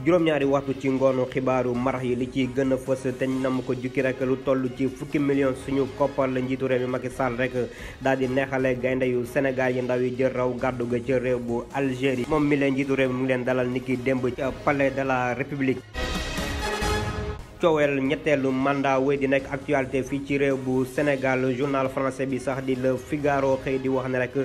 juróom-ñaari waxtu ci ngoonu xibaaru marax yi li ci gën a fës te ñu nam ko jukki rek lu toll ci fukki millions suñu koppar la njiitu réew mi Macky Sall rek daal di neexale gaynde yu Sénégal yi ndaw yi jël raw gàddu ga ca réew bu Algérie moom mi leen njiitu réew mi mu ngi leen dalal niki démb ca palais de la République. coowel ñetteelu mandat wéy di nekk actualité fii ci réew bu Sénégal journal français bi sax di Le Figaro xëy di wax ne rek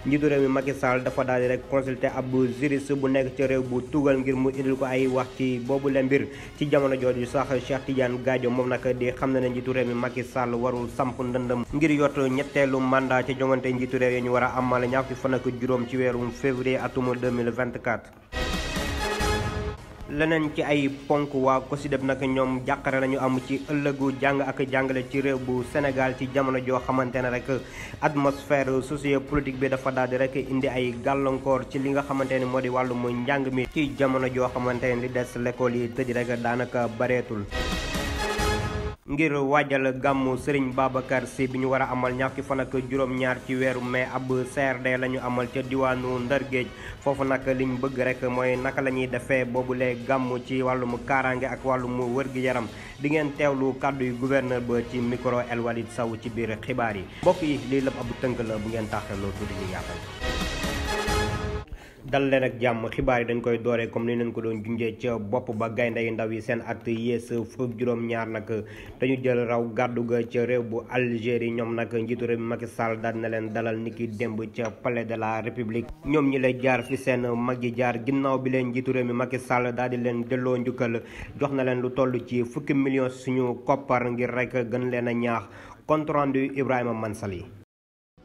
njiitu réew mi Macky Sall dafa daal di rek consulter ab juriste bu nekk ca réew bu tugal ngir mu indil ko ay wax ci boobu la mbir ci jamono jooju sax Cheikh Tidiane Gadio moom nag di xam na ne njiitu réew mi Macky Sall warul samp ndëndëm ngir yott ñetteelu mandat ci jongante njiitu réew yi ñu war a amal ñaar fukki fan ak juróom ci weeru février atum 2024. leneen ci ay ponk waa COSYDEP nag ñoom jàqare lañu am ci ëllëgu jàng ak jàngale ci réew bu Sénégal ci jamono joo xamante ne rek atmosphère sociopolitique bi dafa daal di rek indi ay gàllankoor ci li nga xamante ne moo di wàllum njàng mi ci jamono joo xamante ne li des l'école yi tëj rek daanaka bareetul. ngir waajal gàmmu Serigne Babacar Sy bi ñu war a amal ñaar fukki fan ak juróom-ñaar ci weeru mai ab CRD la ñu amal ca diwaanu Ndar Géej foofu nag liñ bëgg rek mooy naka la ñuy defee boobule gàmmu ci wàllum kaaraange ak wàllum wër-gi-yaram di ngeen teewlu kàddu yu gouverneur ba ci micro El Walid Sow ci biir xibaar yi mbokk yi lii lépp ab tënk la bu ngeen taaxaloo tuuti ñu yaatal. dal leen ak jàmm xibaar yi dañ koy dooree comme ni leen ko doon junjee ca bopp ba gaynde yu ndaw yi seen at yées fukk juróom-ñaar nag dañu jël raw gàddu ga ca réew bu Algérie ñoom nag njiitu réew mi Macky Sall daal na leen dalal niki démb ca palais de la République ñoom ñi lay jaar fi seen mag yi jaar ginnaaw bi leen njiitu réew mi Macky Sall daal di leen delloo njukkal jox na leen lu toll ci fukki millions suñu koppar ngir rek gën leen a ñaax compte rendu Ibrahima Mansali.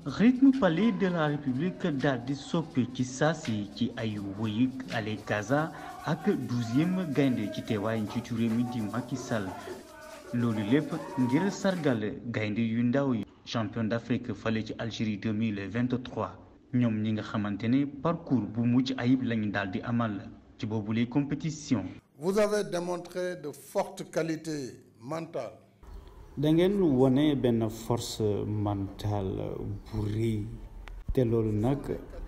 rythme palais de la République daal di soppi ci saasi ci ay wëyug ale Casa ak 12e gaynde ci teewaay njiitu réew mi di Macky Sall loolu lépp ngir sargal gaynde yu ndaw yi champion d'Afrique fale ci Algérie 2023 ñoom ñi nga xamante ne parcours bu mucc ayib lañu daal di amal ci boobu les compétitions. Vous avez démontré de fortes qualités mentales. da ngeen wone benn force mentale bu rëy te loolu nag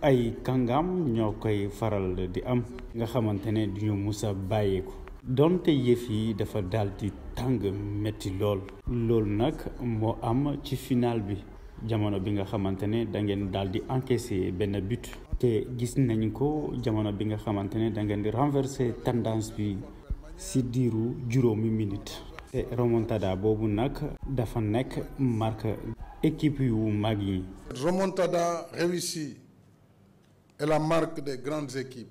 ay kàngam ñoo koy faral di am nga xamante ne duñu musa bàyyeeku donte yëf yi dafa daal di tàng metti loolu nag moo am ci final bi jamono bi nga xamante ne da ngeen daal di encaisser benn but te gis nañ ko jamono bi nga xamante ne da ngeen di renverser tendance bi ci diiru juróomi minute te remontada boobu nag dafa nekk marque équipe yu mag yi. Remontada réussie est la marque des grandes équipes.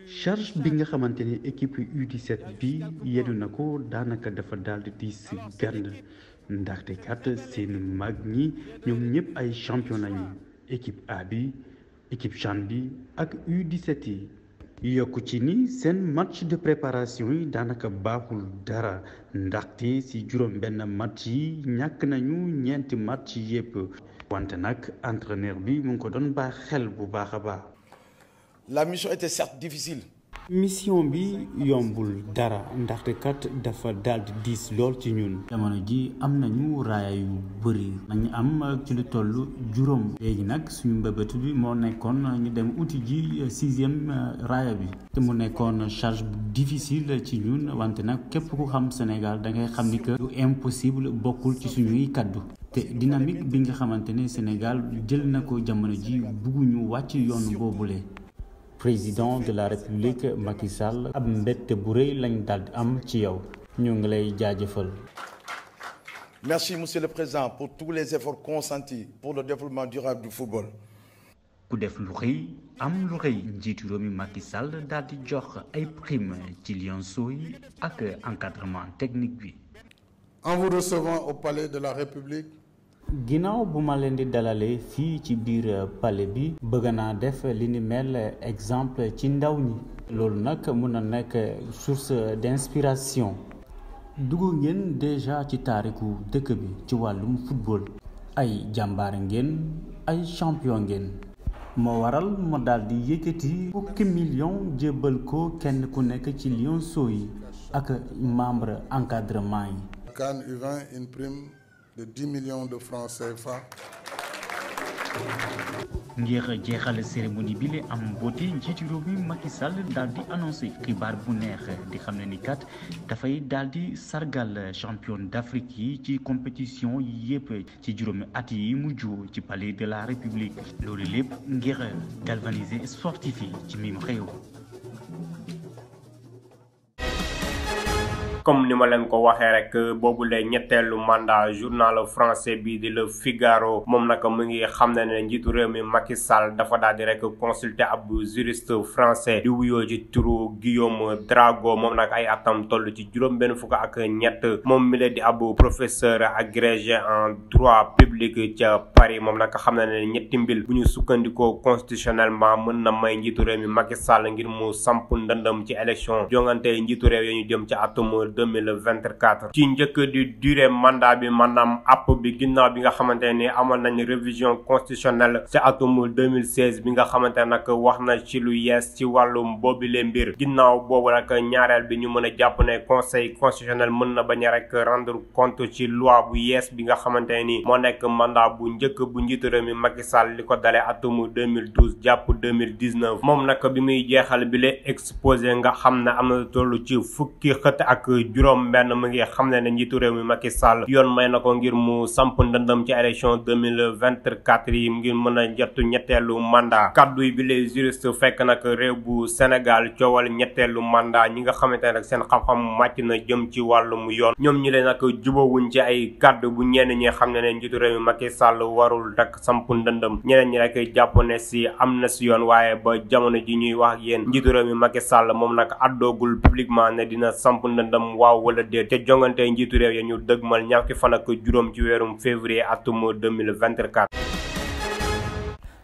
charge bi nga xamante ne équipe U17 bi yenu na ko daanaka dafa daal di diis gànd ndaxte kat seen mag ñi ñoom ñëpp ay champion lañu équipe A bi équipe CHAN bi ak U17 yi. yokku ci ni seen match de préparation yi daanaka baaxul dara ndaxte ci juróom benn match yi ñàkk nañu ñeenti match yépp wante nag entraîneur bi mu ngi ko doon baax xel bu baax a baax. La mission était certes difficile. mission bi yombul dara ndaxte kat dafa daal di diis lool ci ñun. jamono ji am nañu raaya yu bëri nañu am ci lu toll juróom. léegi nag suñu mbëbët bi moo nekkoon ñu dem uti ji 6e raaya bi. te mu nekkoon charge bu difficile ci ñun wante nag képp ku xam Sénégal da ngay xam ni que lu impossible bokkul ci suñuy kaddu. te dynamique bi nga xamante ne Sénégal jël na ko jamono ji bugguñu wàcc yoon boobule. président de la République Macky Sall ab mbette bu rëy lañ daal di am ci yow ñu ngi lay jaajëfal. Merci monsieur le président pour tous les efforts consentis pour le développement durable du football. ku def lu rëy am lu rëy njiitu réew mi Macky Sall daal di jox ay prime ci lionceaux yi ak encadrement technique bi. En vous recevant au palais de la République. ginnaaw bu ma leen di dalalee fii ci biir palais bi bëgg naa def li ni mel exemple ci ndaw ñi loolu nag mun na nekk source d'inspiration dugg ngeen déjà ci taariku dëkk bi ci wàllum football ay jàmbaar ngeen ay champion ngeen moo waral ma daal di yëkkati fukki million jébbal ko kenn ku nekk ci lionceaux yi ak membre encadrement yi. CAN U20 une prime de 10 millions de francs CFA. ngir jeexal cérémonie bi la am mboote njiitu réew mi Macky Sall daal di annoncé xibaar bu neex di xam ne ni kat dafay daal di sargal champion d'Afrique yi ci compétition yi yëpp ci juróomi at yi mujj ci palais de la République loolu lépp ngir galvaniser sportif yi ci mim réew. comme ni ma leen ko waxee rek boobule ñetteelu mandat journal français bi di Le Figaro moom nag mu ngi xam ne njiitu réew mi Macky Sall dafa daal di rek consulter ab juriste français di wuyoo ci turu Guillaume Drago moom nag ay atam toll ci juróom benn fukk ak ñett moom mi la di ab professeur agrégé en droit public ca Paris moom nag xam ne ñetti mbir bu ñu sukkandikoo constitutionnellement mën na may njiitu réew mi Macky Sall ngir mu samp ndëndam ci élection jongante njiitu réew yi ñu jëm ci atum 2024 ci njëkk di durée mandat bi maanaam app bi ginnaaw bi nga xamante ni amal nañ révision constitutionnelle ci atum 2016 bi nga xamante ne nag wax na ci lu yees ci wàllum boobile mbir ginnaaw boobu nag ñaareel bi ñu mën a jàpp ne conseil constitutionnel mën na bañ a rek rendre compte ci loi bu yees bi nga xamante ni moo nekk mandat bu njëkk bu njiitu réew mi Macky Sall li ko dalee atum 2012 jàpp 2019 moom nag bi muy jeexal bi la exposé nga xam ne am na tollu ci fukki xët ak juróom benn mu ngi xam ne njiitu réew mi Macky Sall yoon may na ko ngir mu samp ndëndam ci élection 2024 yi ngir mën a jot ñetteelu mandat kaddu yi bi les juristes fekk nag réew bu Sénégal coowal ñetteelu mandat ñi nga xamante ne rek seen xam-xam màcc na jëm ci wàllum yoon ñoom ñi leen nag jubawuñ ci ay kaddu bu ñenn ñi xam ne njiitu réew mi Macky Sall warul rek samp ndëndam ñeneen ñi rek jàpp ne si am na si yoon waaye ba jamono ji ñuy wax ak yéen njiitu réew mi Macky Sall moom nag addoogul publiquement ne dina samp ndëndam waaw wala déet te jongante njiitu réew ya ñu dëgmal ñaar fukki fan ak juróom ci weerum février atum 2024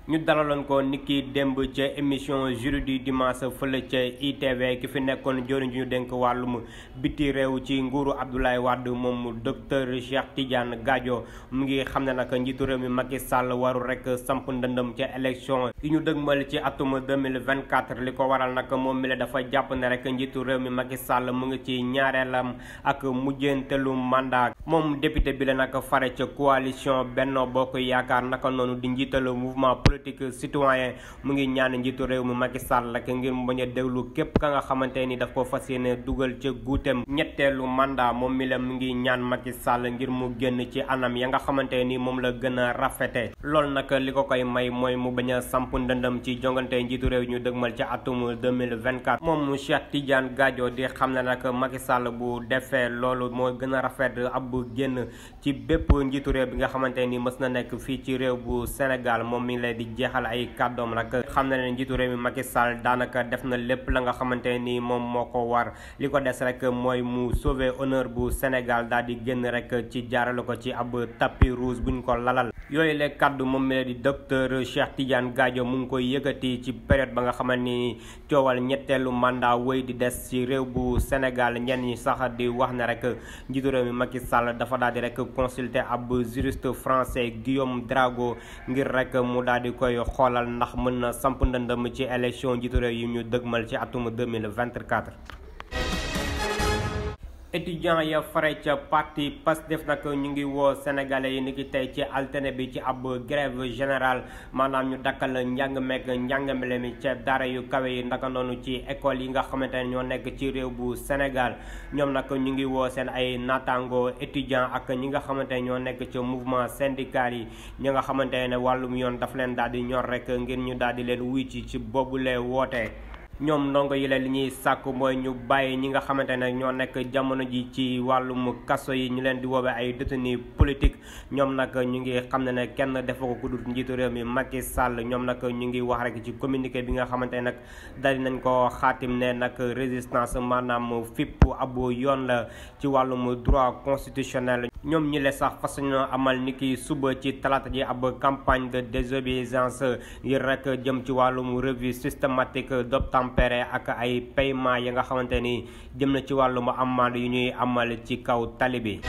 ñu dalaloon ko niki démb ca émission Jury du dimanche fële ca ITV ki fi nekkoon joriñ ñu dénk wàllum biti réew ci nguuru Abdoulaye Wade moom docteur Cheikh Tidiane Gadio mu ngi xam ne nag njiitu réew mi Macky Sall warul rek samp ndëndam ca élection yi ñu dëgmal ci atum 2024 li ko waral nag moom mi la dafa jàpp ne rek njiitu réew mi Macky Sall mu ngi ci ñaareelam ak mujjantelu mandat moom député bi la nag fare ca coalition Benno Bokk Yaakaar naka noonu di njiitalu mouvement politique citoyen mu ngi ñaan njiitu réew mi Macky Sall rek ngir mu bañ a déglu képp ka nga xamante ni daf ko fas yéene dugal ca guutem ñetteelu mandat moom mi la mu ngi ñaan Macky Sall ngir mu génn ci anam ya nga xamante ni moom la gën a rafete loolu nag li ko koy may mooy mu bañ a samp ndëndam ci jongante njiitu réew ñu dëgmal ci atum 2024 moom Cheikh Tidiane Gadio di xam ne nag Macky Sall bu defee loolu moo gën a rafet ab génn ci bépp njiitu réew bi nga xamante ni mës na nekk fii ci réew bu Sénégal moom mi ngi lay di jeexal ay kàddoom rek xam na ne njiitu réew mi Macky Sall daanaka def na lépp la nga xamante ni moom moo ko war li ko des rek mooy mu sauver honneur bu Sénégal daal di génn rek ci jaarale ko ci ab tapis rouge buñ ko lalal yooyu le kàddu moom mi la di docteur Cheikh Tidiane Gadio mu ngi koy yëkkati ci période ba nga xamante ni coowal ñetteelu mandat wéy di des ci réew bu Sénégal ñenn ñi sax di wax ne rek njiitu réew mi Macky Sall dafa daal di rek consulter ab juriste français Guillaume Drago ngir rek mu daal di koy xoolal ndax mën na samp ndëndam ci élection njiitu réew yi ñu dëgmal ci atum 2024 étudiant ya fare ca parti Pastef nag ñu ngi woo sénégalais yi ni ki tey ci altine bi ci ab grève générale maanaam ñu dakkal njàng meek njàngamele mi ca daara yu kawe yi ndaka noonu ci école yi nga xamante ne ñoo nekk ci réew bu Sénégal ñoom nag ñu ngi woo seen ay naataango étudiant ak ñi nga xamante ne ñoo nekk ca mouvement syndical yi ñi nga xamante ne wàllum yoon daf leen daal di ñor rek ngir ñu daal di leen wuy ci boobule woote ñoom ndongo yi la li ñuy sàkku mooy ñu bàyyi ñi nga xamante ne ñoo nekk jamono ji ci wàllum kaso yi ñu leen di woowe ay détenus politique ñoom nag ñu ngi xam ne kenn defa ko ku dul njiitu réew mi Macky Sall ñoom nag ñu ngi wax rek ci communiqué bi nga xamante ne nag dal nañ ko xaatim ne nag résistance maanaam fipp ab yoon la ci wàllum droit constitutionnel ñoom ñi le sax fas ñu amal niki suba ci talaata ji ab campagne de désobéissance ngir rek jëm ci wàllum revue systématique d'obtempérer ak ay paiement yi nga xamante ni jëm na ci wàllum amende yu ñuy amal ci kaw tali bi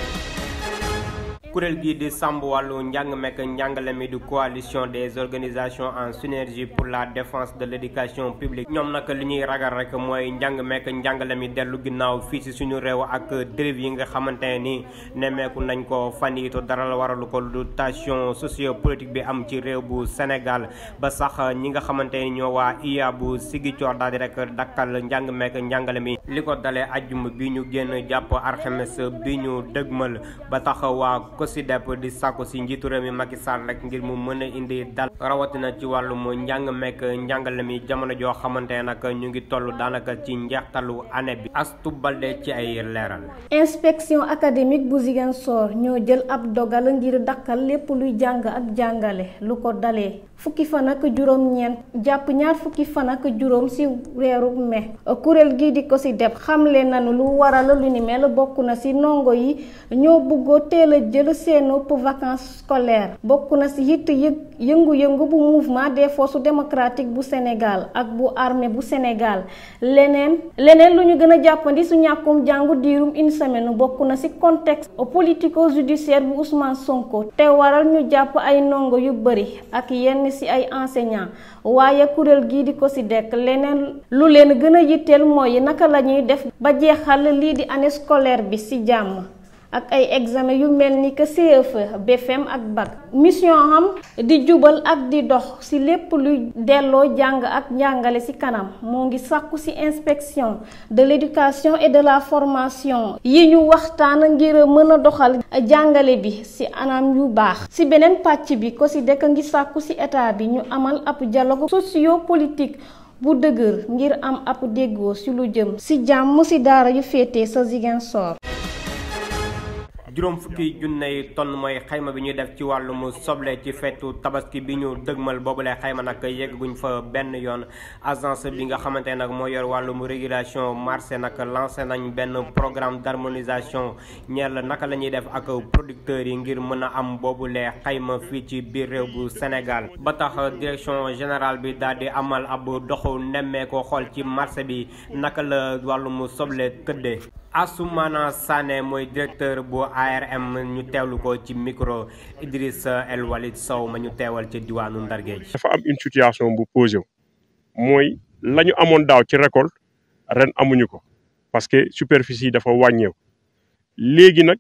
kuréel gi di sàmm wàllu njàng mekk njàngale mi di coalition des organisations en synergie pour la défense de l'éducation publique ñoom nag li ñuy ragal rek mooy njàng mekk njàngale mi dellu ginnaaw fii ci suñu réew ak dérive yi nga xamante ni nemmeeku nañ ko fan yi to dara la waralu ko lu tension sociopolitique bi am ci réew bu Sénégal ba sax ñi nga xamante ni ñoo waa IA bu Ziguinchor daal di rek dakkal njàng mekk njàngale mi li ko dalee ajjuma bi ñu génn jàpp alxames bi ñu dëgmal ba tax waa COSYDEP di sàkku si njiitu réew mi Macky Sall rek ngir mu mën a indi dal rawatina ci wàllum njàng mekk njàngale mi jamono joo xamante ne nag ñu ngi toll daanaka ci njeextalu année bi Astou Baldé ci ay leeral. inspection académique bu Ziguinchor ñoo jël ab dogal ngir dakkal lépp luy jàng ak jàngale lu ko dalee fukki fan ak juróom-ñeent jàpp ñaar fukki fan ak juróom ci weeru mai kuréel gii di COSYDEP xamle nañu lu waral lu ni mel bokk na ci ndongo yi ñoo bëggoo teel a jël seenu vacances scolaires bokk na ci it yëngu-yëngu bu mouvement des forces démocratiques bu Sénégal ak bu armée bu Sénégal leneen lu ñu gën a jàppandi su ñàkkum jàngu diirum une semaine bokk na ci contexte politico-judiciaire bu Ousmane Sonko te waral ñu jàpp ay ndongo yu bari ak yenn ci ay enseignants waaye kuréel gii di COSYDEP leneen lu leen gën a yitteel mooy naka la ñuy def ba jeexal lii di année scolaire bi ci jàmm ak ay examen yu mel ni que CFE BFEM ak BAC mission am di jubal ak di dox ci lépp luy delloo jàng ak njàngale ci kanam moo ngi sàkku ci inspection de l'éducation et de la formation yi ñu waxtaan ngir mën a doxal jàngale bi ci anam yu baax ci beneen pàcc bi COSYDEP ngi sàkku ci état bi ñu amal ab dialogue socio-politique bu dëgër ngir am ab déggoo ci lu jëm ci jàmm ci daara yu féete sa Ziguinchor. juróom fukki junney tonn mooy xayma bi ñuy def ci wàllum soble ci feetu tabaski bi ñu dëgmal boobule xayma nag yegguñ fa benn yoon agence bi nga xamante ne nag moo yor wàllum régulation marché nag lancé nañ benn programme d'harmonisation ñeel naka la ñuy def ak producteurs yi ngir mën a am boobule xayma fii ci biir réew bu Sénégal ba tax direction générale bi daal di amal ab doxu nemmee ko xool ci marché bi naka la wàllum soble tëddee. Assoumana Sané mooy directeur bu ARM ñu teewlu ko ci micro Idrissa El Walid Sow ma ñu teewal ci diwaanu Ndar Géej. dafa am une situation bu posé wu mooy la ñu amoon daaw ci récolte ren amuñu ko parce que superficie yi dafa wàññeeku léegi nag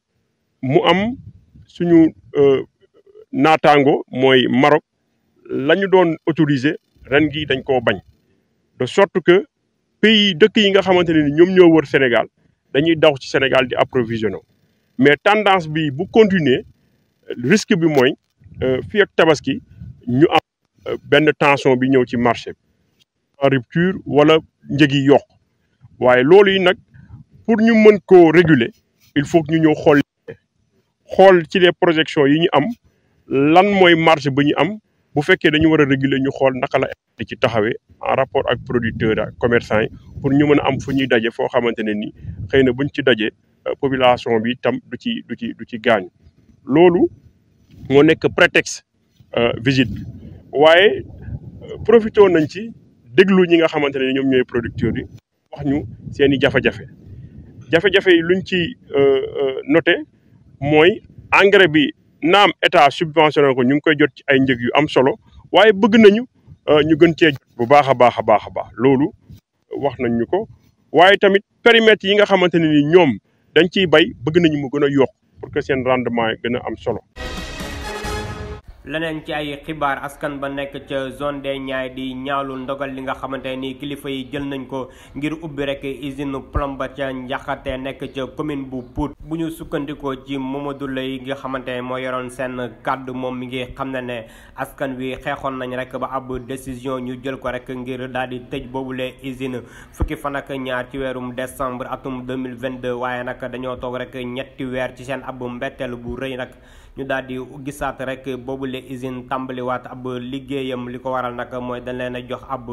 mu am suñu naataango mooy Maroc la ñu doon autorisé ren gi dañ koo bañ de sorte que pays dëkk yi nga xamante ne ni ñoom ñoo wër Sénégal. dañuy daw ci Sénégal di approvisionner mais tendance bi bu continuer risque bi mooy fii ak tabaski ñu am benn tension bi ñëw ci marché en rupture wala njëg yi yokk waaye loolu yi nag pour ñu mën koo réguler il faut que ñu ñëw xool ci les projections yi ñu am lan mooy marché ba ñu am bu fekkee dañu war a réguler ñu xool naka la di ci taxawee en rapport ak producteurs ak commerçants yi pour ñu mën a am fu ñuy daje foo xamante ne ni xëy na buñ ci dajee population bi tam du ci gaañu loolu moo nekk prétexte visite bi waaye profité nañ ci déglu ñi nga xamante ne ñoom ñooy producteurs yi wax ñu seen i jafe-jafe yi luñ ci noté mooy engrais bi naam état subventionné ko ñu ngi koy jot ci ay njëg yu am solo waaye bëgg nañu ñu gën cee jot bu baax a baax loolu wax nañ ñu ko waaye tamit périmètre yi nga xamante ne ni ñoom dañ ciy bay bëgg nañu mu gën a yokk pour que seen rendement yi gën a am solo. leneen ci ay xibaar askan ba nekk ca zone des Niayes di ñaawlu ndogal li nga xamante ni kilifa yi jël nañ ko ngir ubbi rek usine plomb ca Njaxate nekk ca commune bu Pout bu ñu sukkandikoo ci Mamadou Lay nga xamante ne moo yoroon seen kàddu moom mi ngi xam ne askan wi xeexoon nañ rek ba ab décision ñu jël ko rek ngir daal di tëj boobule usine fukki fan ak ñaar ci weerum décembre atum 2022 waaye nag dañoo toog rek ñetti weer ci seen ab mbetteel bu rëy nag ñu daal di gisaat rek boobule usine tàmbaliwaat ab liggéeyam li ko waral nag mooy dañ leen a jox ab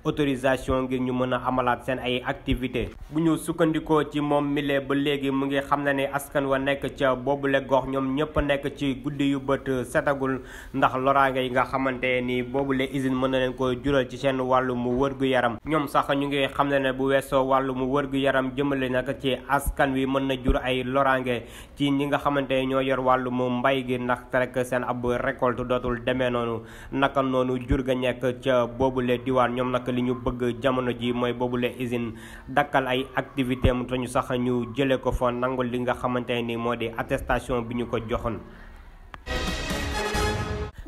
autorisation ngir ñu mën a amalaat seen ay activité bu ñu sukkandikoo ci moom mile ba léegi mu ngi xam ne ne askan wa nekk ca boobule gox ñoom ñëpp nekk ci guddi yu bët setagul ndax loraange yi nga xamante ni boobule usine mën na leen ko jural ci seen wàllu mu wërgu-yaram ñoom sax ñu ngi xam ne ne bu weesoo wàllu mu wërgu-yaram jëmale nag ci askan wi mën na jur ay loraange ci ñi nga xamante ñoo yor wàllu mu mbay gi ndax rek seen ab récolte dootul demee noonu naka noonu jur ga nekk ca boobule diwaan ñoom nag li ñu bëgg jamono ji mooy boobule usine dakkal ay activité mu tañu sax ñu jëlee ko fa nangul li nga xamante ni moo di attestation bi ñu ko joxoon.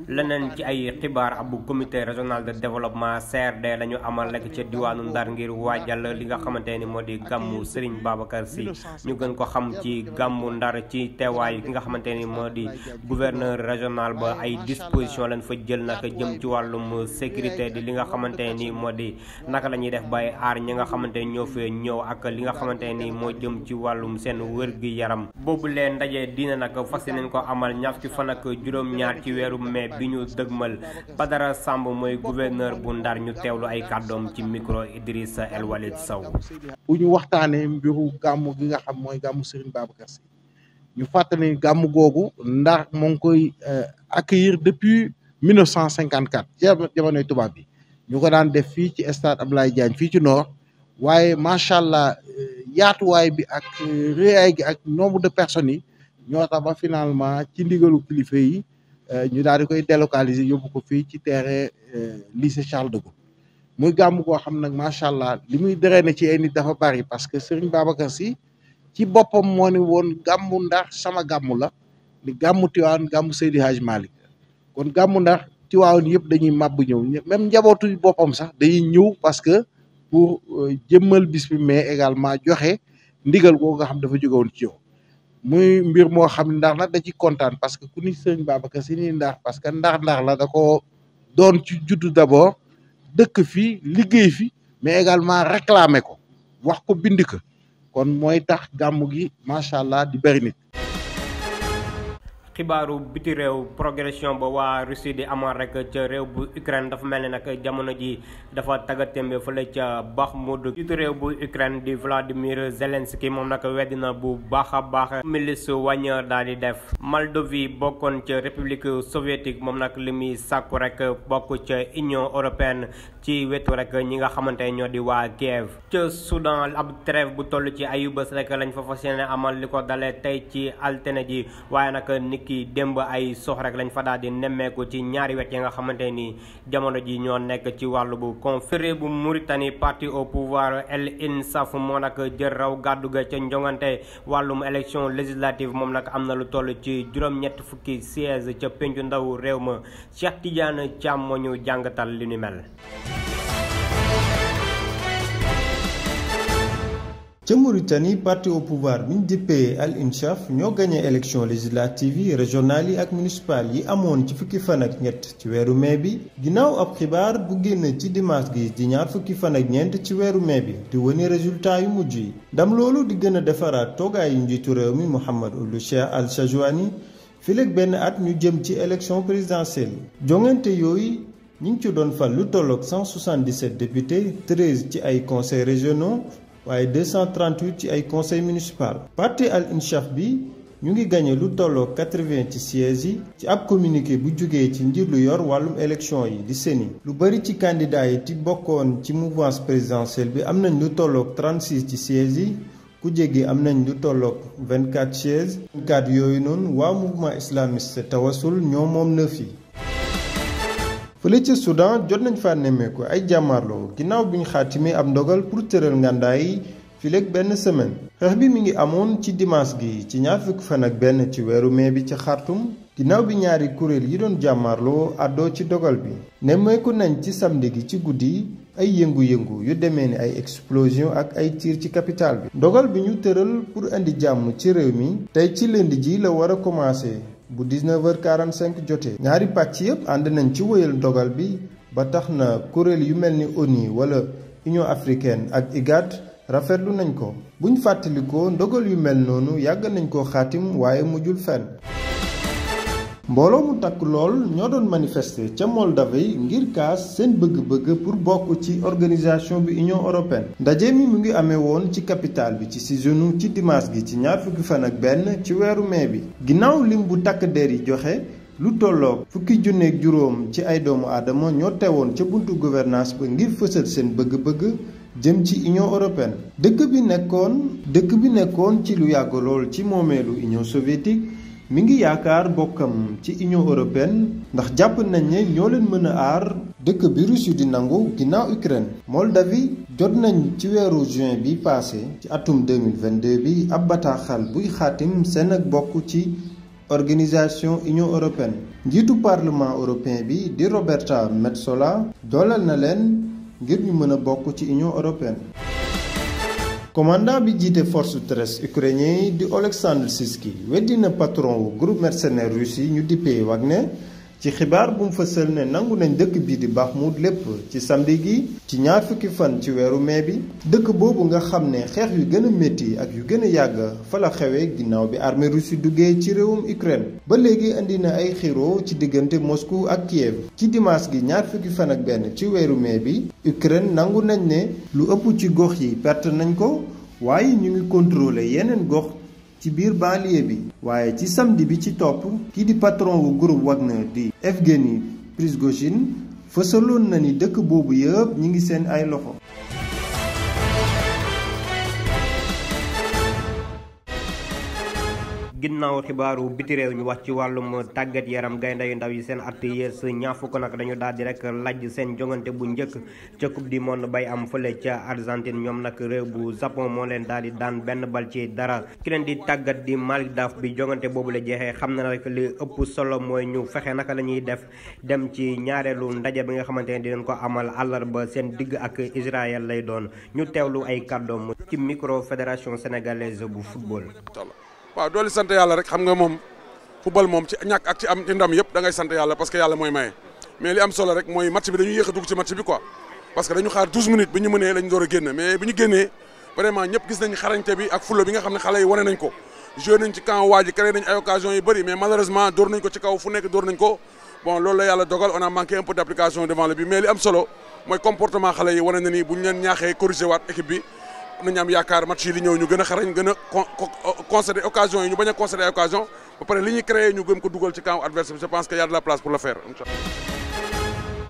leneen ci ay xibaar ab comité régional de développement CRD la ñu amal rek ca diwaanu Ndar ngir waajal li nga xamante ni moo di gàmmu Serigne Babacar Sy ñu gën ko xam ci gàmmu Ndar ci teewaayu ki nga xamante ni moo di gouverneur régional ba ay disposition lañ fa jël nag jëm ci wàllum sécurité di li nga xamante ni moo di naka la ñuy def bay aar ñi nga xamante ni ñoo fee ñëw ak li nga xamante ni moo jëm ci wàllum seen wér-gi-yaram boobu leen ndaje dina nag fas yéeneen ko amal ñaar ci fan ak juróom-ñaar ci weeru mai bi ñu dëgmal Badara Samb mooy gouverneur bu Ndar ñu teewlu ay kàddoom ci micro Idrissa El Walid Sow. bu ñu waxtaanee mbiru gàmmu gi nga xam mooy gàmmu Serigne Babacar Sy ñu fàttali gàmmu googu Ndar moo ngi koy accueillir depuis 1954 jamonoy tubaab bi ñu ko daan def fii ci stade Abdoulaye Diagne fii ci Nord waaye macha allah yaatuwaay bi ak réyaay gi ak nombre de personnes yi ñoo tax ba finalement ci ndigalu kilifa yi. ñu daal di koy délocaliser yóbbu ko fii ci terrain lycée Charles de Gaulle muy gàmm goo xam nag macha allah li muy drainer ci ay nit dafa bari parce que Serigne Babacar Sy ci boppam moo ni woon gàmmu Ndar sama gàmmu la ni gàmmu Tiwaawan gàmmu Seydi Hadj Malick kon gàmmu Ndar Tiwaawan yëpp dañuy màbb ñëw même njabootu boppam sax dañuy ñëw parce que pour jëmmal bis bi mais également joxe ndigal googu nga xam dafa jóge woon ci yow. muy mbir moo xam ne Ndar nag da ci kontaan parce que ku ni Serigne Babacar Sy ni Ndar parce que Ndar la da ko doon ci juddu d'abord dëkk fi liggéey fi mais également réclamer ko wax ko bind ko kon mooy tax gàmmu gi macha allah di bëri nit. xibaaru biti réew progression ba waa Russie di amal rek ca réew bu Ukraine dafa mel ni nag jamono ji dafa taggatémbe fële ca Bakhmut jiitu réew bu Ukraine di Vladimir Zelensky moom nag weddina bu baax a baax milice wàññi daal di def Moldavie bokkoon ca république soviétique moom nag li muy sàkku rek bokk ca Union européenne ci wetu rek ñi nga xamante ñoo di waa Kiev ca Soudan ab trêve bu toll ci ayu bés rek lañ fa fas yéene amal li ko dalee tey ci altine ji waaye nag ki démb ay sox rek lañ fa daal di nemmeeku ci ñaari wet yi nga xamante ni jamono ji ñoo nekk ci wàllu bu conféré bu Mauritanie parti au pouvoir El Insaf moo nag jël raw gàddu ga ca njongante wàllum élection législative moom nag am na lu toll ci juróom-ñett fukki siège ca pencu ndaw réew ma Cheikh Tidiane Thiam moo ñu jàngatal li ni mel. ca Mauritanie parti au pouvoir bi ñu dippee Al Inchaf ñoo gagné élection législative yi régionales yi ak municipales yi amoon ci fukki fan ak ñett ci weeru mai bi ginnaaw ab xibaar bu génn ci dimanche gi di ñaar fukki fan ak ñeent ci weeru mai bi di wane résultat yu mujj yi ndam loolu di gën a defaraat toogaayu njiitu réew mi Mohamed Ould Cheikh Al Chajwani fileeg benn at ñu jëm ci élection présidentielle jongante yooyu ñi ngi ci doon fal lu tolloog 177 députés 13 ci ay conseils régionaux waaye 238 ci ay conseil municipal parti Al Inchaf bi ñu ngi gagné lu tolloo 80 ci sièges yi ci ab communiqué bu jógee ci njiit lu yor wàllum élection yi di CENI lu bari ci candidat yi ti bokkoon ci mouvance présidentielle bi am nañ lu tolloog 36 ci sièges yi ku jéggi am nañ lu tolloog 24 sièges 24 yooyu noonu waa mouvement islamiste Tawassul ñoo moom 9 yi fële ca Soudan jot nañ fa nemmeeku ay jàmmaarloo ginnaaw bi ñu xaatimee ab ndogal pour tëral ngàndaay yi fileeg benn semaine xeex bi mi ngi amoon ci dimanche gi ci ñaar fukki fan ak benn ci weeru mai bi ca Khartoum ginnaaw bi ñaari kuréel yi doon jàmmaarloo àddoo ci dogal bi nemmeeku nañ ci samedi gi ci guddi ay yëngu-yëngu yu demee ni ay explosion ak ay tir ci capitale bi ndogal bi ñu tëral pour indi jàmm ci réew mi tey ci lundi ji la war a commencé bu 19h45 jotee ñaari pàcc yëpp ànd nañ ci wëyal ndogal bi ba tax na kuréel yu mel ni ONU wala Union africaine ak IGAD rafetlu nañ ko buñ fàttalikoo ndogal yu mel noonu yàgg nañ ko xaatim waaye mujjul fenn mbooloo mu takk lool ñoo doon manifester ca Moldavie ngir kaas seen bëgg-bëgg pour bokk ci organisation bi Union européenne. ndaje mi mu ngi amee woon ci capitale bi ci Chisinau ci dimanche gi ci 21 ci weeru mai bi. ginnaaw lim bu takk der yi joxe lu tolloog 10,000 ci ay doomu aadama ñoo teewoon ca buntu gouvernance ba ngir fësal seen bëgg-bëgg jëm ci Union européenne. dëkk bi nekkoon ci lu yàgg lool ci moomeelu Union soviétique mi ngi yaakaar bokkam ci Union européenne ndax jàpp nañ ne ñoo leen mën a aar dëkk bi Russie di nangu ginnaaw Ukraine. Moldavie jot nañ ci weeru juin bi passé ci atum 2022 bi ab bataaxal buy xaatim seen ak bokk ci organisation Union européenne. njiitu parlement européen bi di Roberta Metsola dooleel na leen ngir ñu mën a bokk ci Union européenne. commandant bi jiite force terrestre ukrainien yi di Oleksandr Syrski weddi na patron wu groupe mercenaire russe yi ñu dippee Wagner ci xibaar bu mu fësal ne nangu nañ dëkk bii di Bakhmout lépp ci samedi gi ci 20 fan ci weeru mai bi. dëkk boobu nga xam ne xeex yu gën a métti ak yu gën a yàgg fa la xewee ginnaaw bi armée russe duggee ci réewum Ukraine. ba léegi indi na ay xiroo ci diggante Moscou ak Kiev. ci dimanche gi 20 fan ak benn ci weeru mai bi Ukraine nangu nañ ne lu ëpp ci gox yi perte nañ ko waaye ñu ngi contrôler yeneen gox ci biir banlieue bi. waaye ci samedi bi ci topp kii di patron wu groupe Wagner di Evgeny Prigojine fësaloon na ni dëkk boobu yëpp ñi ngi seen ay loxo. ginnaaw xibaaru biti réew ñu wax ci wàllum tàggat yaram gaynde yu ndaw yi seen at yees ñaar fukk nag dañu daal di rek lajj seen jongante bu njëkk ca coupe du monde bay am fële ca Argentine. ñoom nag réew bu Japon moo leen daal di daan benn bal ci dara. ki leen di tàggat di Malick Daaf bi jongante boobu la jeexee xam na rek li ëpp solo mooy ñu fexe naka la ñuy def dem ci ñaareelu ndaje bi nga xamante ne dinañ ko amal àllarba seen digg ak Israël lay doon. ñu teewlu ay kàddoom ci micro fédération sénégalaise bu football. waaw dooli sant yàlla rek xam nga moom football moom ci ñàkk ak ci am ci ndam yëpp da ngay sant yàlla parce que yàlla mooy maye mais li am solo rek mooy match bi dañu yéex a dugg ci match bi quoi parce que dañu xaar 12 minutes bi ñu mënee lañu door a génn mais bi ñu génnee vraiment ñëpp gis nañ xarañte bi ak fulla bi nga xam ne xale yi wane nañ ko joué nañ ci camp waa ji créé nañ ay occasion yu bëri mais malheureusement door nañ ko ci kaw fu nekk door nañ ko bon loolu la yàlla dogal on a manqué un peu d'application devant le but mais li am solo mooy comportement xale yi wane na ni bu ñu leen ñaaxee corrigé waat équipe bi nañu am yaakaar match yi di ñëw ñu gën a xarañ gën a concéder occasion yi ñu bañ a concéder ay occasion ba pare li ñuy créé ñu gën ko dugal ci camp adversaire je pense que y a de la place pour le faire.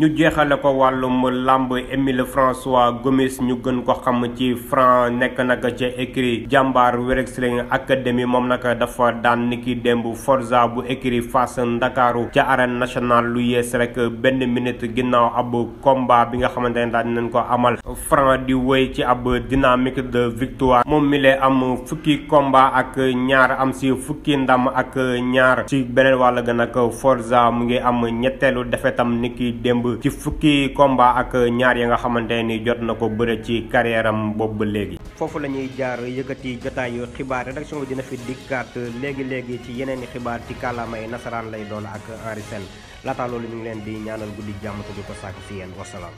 ñu jeexale ko wàllum lamb Émile François Gomis ñu gën ko xam ci Franc nekk nag ca écurie Jàmbaar Wrestling Academy moom nag dafa daan niki démb Forza bu écurie Fass Ndakaaru ca arène nationale lu yees rek benn minute ginnaaw ab combat bi nga xamante ne daan nañ ko amal. Franc di wéy ci ab dynamique de victoire moom mi lay am fukki combat ak ñaar am si fukki ndam ak ñaar ci beneen wàll ga nag Forza mu ngi am ñetteelu defetam niki démb ci fukki combat ak ñaar ya nga xamante ni jot na ko bëre ci carrière am boobu ba léegi. foofu la ñuy jaar yëkkati jotaayu xibaar rédaction bi dina fi dikkaat léegi ci yeneen i xibaar ci kàllaamay nasaraan lay doon ak Henri Sène laata loolu ñu ngi leen di ñaanal guddi jàmm te di ko sàkk si yéen wasalaam.